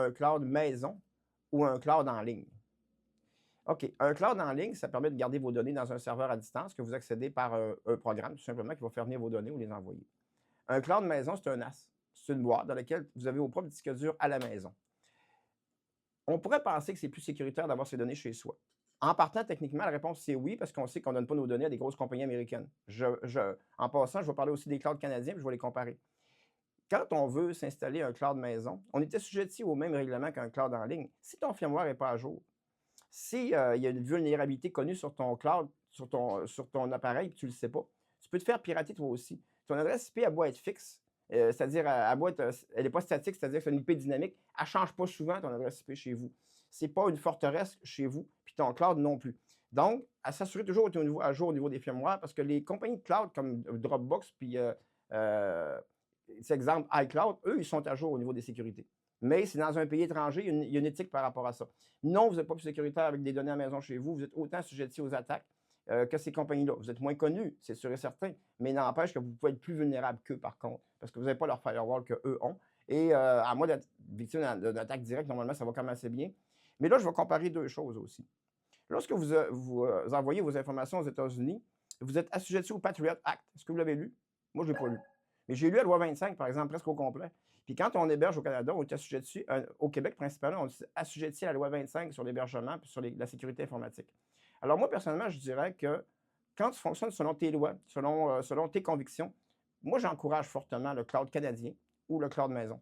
un cloud maison ou un cloud en ligne? OK. Un cloud en ligne, ça permet de garder vos données dans un serveur à distance que vous accédez par un programme, tout simplement, qui va faire venir vos données ou les envoyer. Un cloud maison, c'est un NAS. C'est une boîte dans laquelle vous avez vos propres disques durs à la maison. On pourrait penser que c'est plus sécuritaire d'avoir ces données chez soi. En partant, techniquement, la réponse c'est oui, parce qu'on sait qu'on ne donne pas nos données à des grosses compagnies américaines. En passant, je vais parler aussi des clouds canadiens, puis je vais les comparer. Quand on veut s'installer un cloud maison, on était sujetti au même règlement qu'un cloud en ligne. Si ton firmware n'est pas à jour, si, il y a une vulnérabilité connue sur ton cloud, sur ton appareil, puis tu ne le sais pas, tu peux te faire pirater toi aussi. Ton adresse IP, elle doit être fixe, c'est-à-dire, elle doit être, elle n'est pas statique, c'est-à-dire que c'est une IP dynamique. Elle ne change pas souvent, ton adresse IP chez vous. Ce n'est pas une forteresse chez vous, puis ton cloud non plus. Donc, à s'assurer toujours d'être à jour au niveau des firmware, parce que les compagnies de cloud comme Dropbox, puis, c'est exemple iCloud, eux, ils sont à jour au niveau des sécurités. Mais c'est dans un pays étranger, il y a une éthique par rapport à ça. Non, vous n'êtes pas plus sécuritaire avec des données à la maison chez vous. Vous êtes autant sujetti aux attaques que ces compagnies-là. Vous êtes moins connus, c'est sûr et certain, mais n'empêche que vous pouvez être plus vulnérable qu'eux, par contre, parce que vous n'avez pas leur firewall qu'eux ont. Et à moins d'être victime d'une attaque directe, normalement, ça va quand même assez bien. Mais là, je vais comparer deux choses aussi. Lorsque vous envoyez vos informations aux États-Unis, vous êtes assujetti au Patriot Act. Est-ce que vous l'avez lu? Moi, je ne l'ai pas lu. Mais j'ai lu la loi 25, par exemple, presque au complet. Puis quand on héberge au Canada, on est assujetti, au Québec principalement, on est assujetti à la loi 25 sur l'hébergement et sur la sécurité informatique. Alors moi, personnellement, je dirais que quand tu fonctionnes selon tes lois, selon tes convictions, moi, j'encourage fortement le cloud canadien ou le cloud maison.